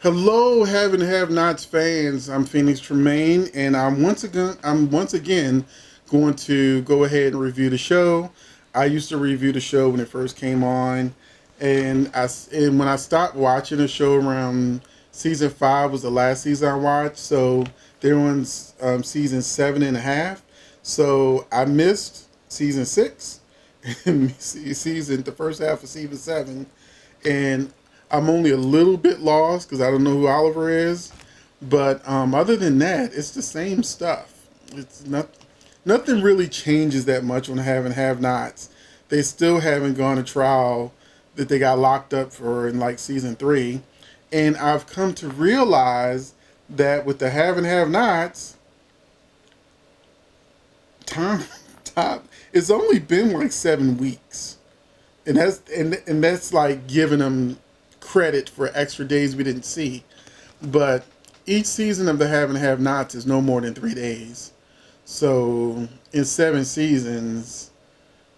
Hello, have and have nots fans. I'm Phoenix Tremaine, and I'm once again going to go ahead and review the show. I used to review the show when it first came on, and when I stopped watching the show around season 5 was the last season I watched. So they're on season 7.5. So I missed season 6, and the first half of season 7, and I'm only a little bit lost because I don't know who Oliver is. But other than that, it's the same stuff. It's not nothing really changes that much on have and have nots. They still haven't gone to trial that they got locked up for in like season 3, and I've come to realize that with the have and have nots, time time it's only been like 7 weeks, and that's like giving them credit for extra days we didn't see. But each season of the Have and Have Nots is no more than 3 days. So in 7 seasons,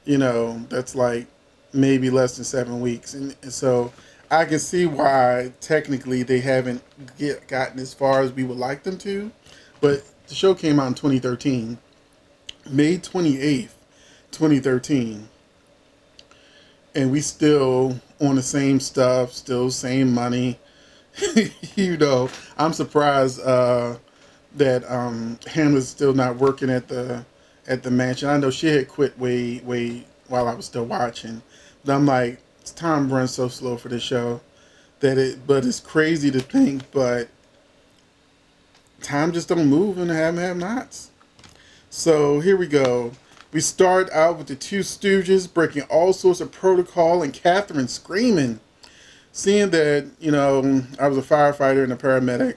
that's like maybe less than 7 weeks. And so I can see why technically they haven't gotten as far as we would like them to. But the show came out in 2013, May 28th, 2013. And we still on the same stuff, still same money. I'm surprised that Hannah's still not working at the mansion. I know she had quit way while I was still watching, but I'm like, time runs so slow for this show but it's crazy to think, but time just don't move in the have nots. So here we go. We start out with the two Stooges breaking all sorts of protocol and Catherine screaming. Seeing that, I was a firefighter and a paramedic,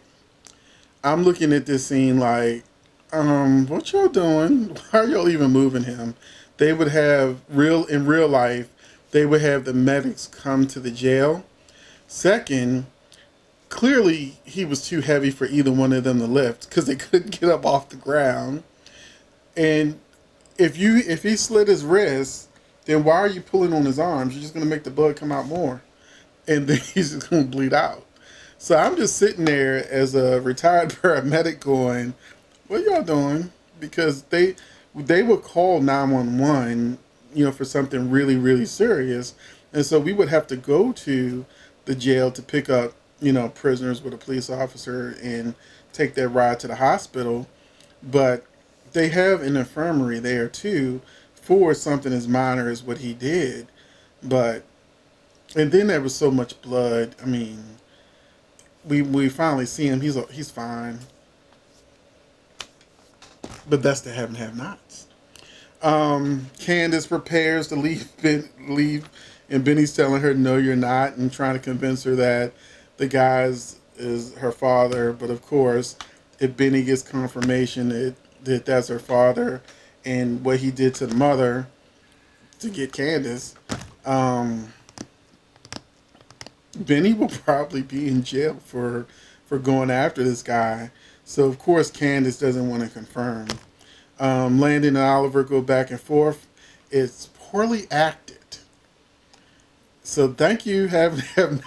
I'm looking at this scene like, what y'all doing? Why are y'all even moving him? They would have in real life, they would have the medics come to the jail. Second, clearly he was too heavy for either one of them to lift because they couldn't get up off the ground. And if he slit his wrist, then why are you pulling on his arms? You're just gonna make the blood come out more, and then he's just gonna bleed out. So I'm just sitting there as a retired paramedic going, "What y'all doing?" Because they would call 911, for something really really serious, and so we would have to go to the jail to pick up prisoners with a police officer and take that ride to the hospital, but they have an infirmary there too for something as minor as what he did. But and then there was so much blood. I mean, we finally see him. He's fine. But that's the have and have nots. Candace prepares to leave, and Benny's telling her no, you're not, and trying to convince her that the guy is her father. But of course, if Benny gets confirmation that that's her father and what he did to the mother to get Candace, Benny will probably be in jail for going after this guy. So of course Candace doesn't want to confirm. Landon and Oliver go back and forth. It's poorly acted. So thank you, have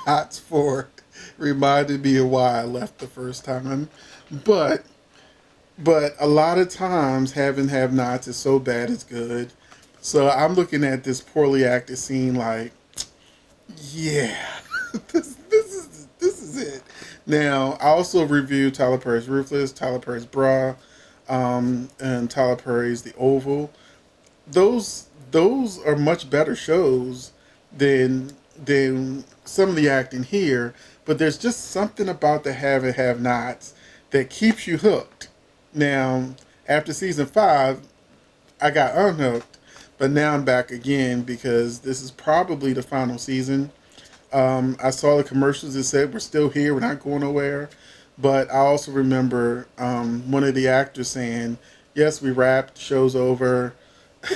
nots, for reminding me of why I left the first time. But a lot of times having have nots is so bad it's good. So I'm looking at this poorly acted scene like, yeah, this is it. Now I also reviewed Tyler Perry's Ruthless, Tyler Perry's Bra, and Tyler Perry's The Oval. Those are much better shows than some of the acting here. But there's just something about the have and have nots that keeps you hooked. Now, after season 5, I got unhooked, but now I'm back again because this is probably the final season. I saw the commercials that said we're still here, we're not going nowhere. But I also remember one of the actors saying, "Yes, we wrapped, show's over."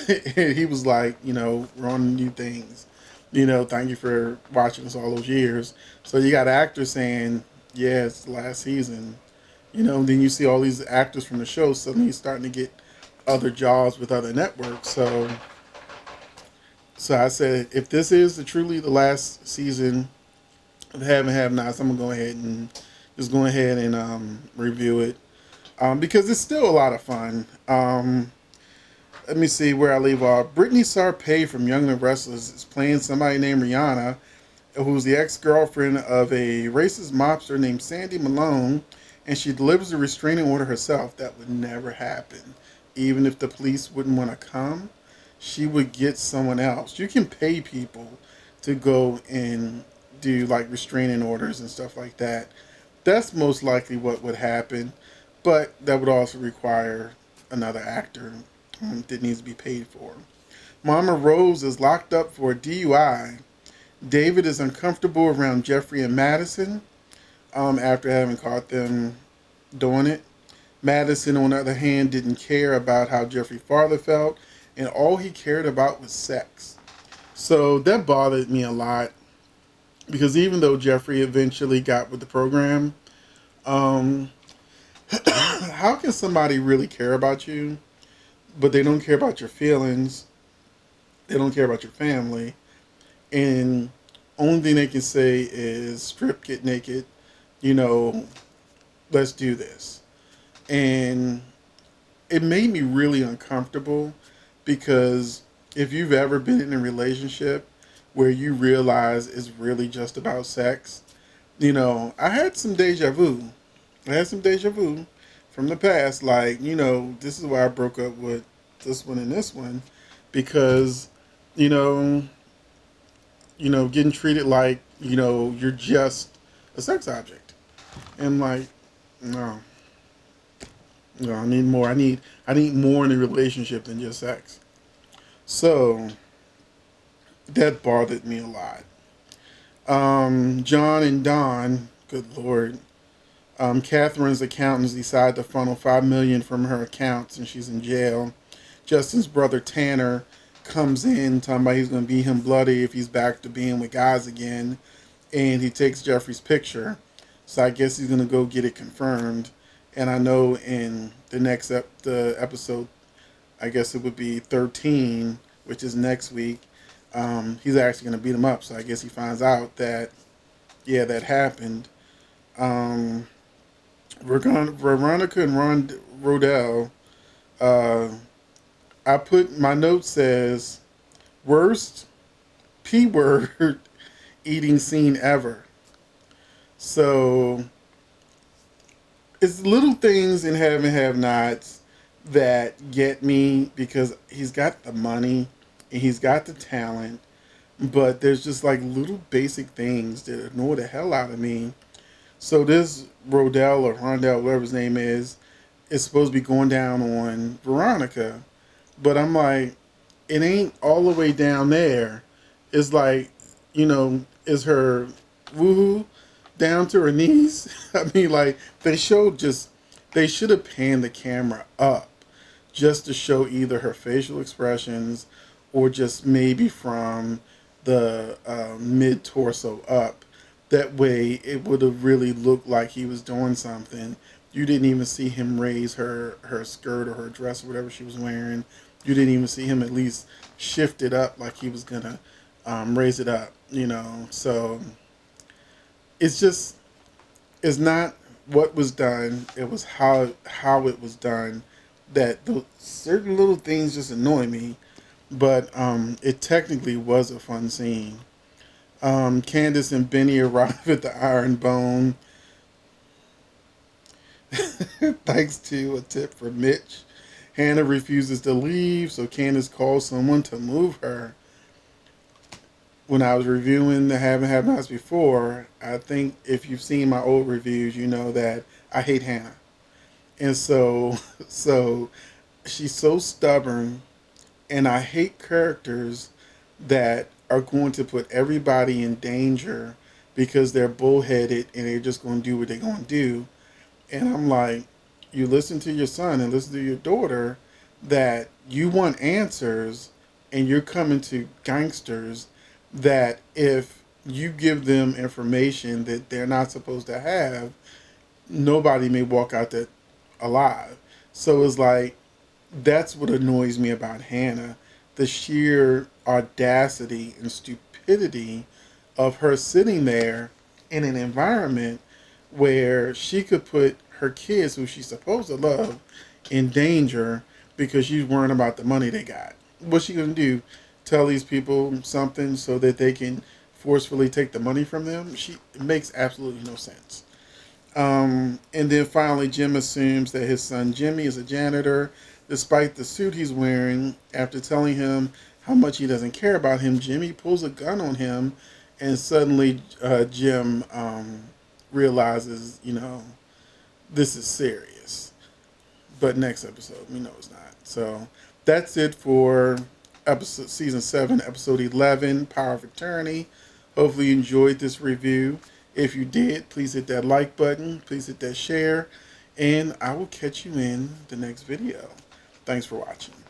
And he was like, "We're on new things. Thank you for watching us all those years." So you got actors saying, "Yeah, it's the last season." Then you see all these actors from the show suddenly starting to get other jobs with other networks. So I said, if this is truly the last season of Have and Have Nots, I'm gonna go ahead just go ahead and review it because it's still a lot of fun. Let me see where I leave off. Brittany Sarpay from Young and Restless is playing somebody named Rihanna, who's the ex-girlfriend of a racist mobster named Sandy Malone, and she delivers a restraining order herself. That would never happen. Even if the police wouldn't want to come, she would get someone else. You can pay people to go and do like restraining orders and stuff like that. That's most likely what would happen, but that would also require another actor that needs to be paid for. Mama Rose is locked up for a DUI. David is uncomfortable around Jeffrey and Madison after having caught them doing it. Madison, on the other hand, didn't care about how Jeffrey's father felt, and all he cared about was sex. So that bothered me a lot because even though Jeffrey eventually got with the program, um, how can somebody really care about you, but they don't care about your feelings? They don't care about your family, and only thing they can say is strip, get naked, you know, let's do this. And it made me really uncomfortable because if you've ever been in a relationship where you realize it's really just about sex, I had some deja vu. I had some deja vu from the past. Like, this is why I broke up with this one and this one because, you know, getting treated like, you're just a sex object. And like, no. No, I need more. I need more in a relationship than just sex. So that bothered me a lot. John and Don, good lord. Catherine's accountants decide to funnel $5 million from her accounts, and she's in jail. Justin's brother Tanner comes in talking about he's going to beat him bloody if he's back to being with guys again, and he takes Jeffrey's picture. So I guess he's going to go get it confirmed. And I know in the next the episode, I guess it would be 13, which is next week. He's actually going to beat him up. So I guess he finds out that, yeah, that happened. Veronica and Rodell. I put my note says worst P word eating scene ever. So it's little things in Have and Have Nots that get me because he's got the money and he's got the talent, but there's just like little basic things that annoy the hell out of me. So this Rodell or Rondell, whatever his name is supposed to be going down on Veronica, but I'm like, it ain't all the way down there. It's like, is her woohoo down to her knees? I mean, like, they should have panned the camera up just to show either her facial expressions or just maybe from the mid torso up. That way, it would have really looked like he was doing something. You didn't even see him raise her skirt or her dress or whatever she was wearing. You didn't even see him at least shift it up like he was gonna raise it up. So it's not what was done. It was how it was done. That the certain little things just annoy me, but it technically was a fun scene. Candace and Benny arrive at the Iron Bone thanks to a tip from Mitch. Hannah refuses to leave, so Candace calls someone to move her. When I was reviewing the Haven't Have Nots before, I think if you've seen my old reviews, you know that I hate Hannah. And so she's so stubborn, and I hate characters that are going to put everybody in danger because they're bullheaded and they're just going to do what they're going to do. And I'm like, you listen to your son and listen to your daughter that you want answers, and you're coming to gangsters that if you give them information that they're not supposed to have, nobody may walk out that alive. So it's like, that's what annoys me about Hannah. The sheer audacity and stupidity of her sitting there in an environment where she could put her kids, who she's supposed to love, in danger because she's worrying about the money they got. What's she gonna do? Tell these people something so that they can forcefully take the money from them? It makes absolutely no sense. And then finally, Jim assumes that his son Jimmy is a janitor, despite the suit he's wearing. After telling him how much he doesn't care about him, Jimmy pulls a gun on him, and suddenly Jim realizes, this is serious. But next episode, we know it's not. So that's it for season 7, episode 11, Power of Attorney. Hopefully you enjoyed this review. If you did, please hit that like button. Please hit that share. And I will catch you in the next video. Thanks for watching.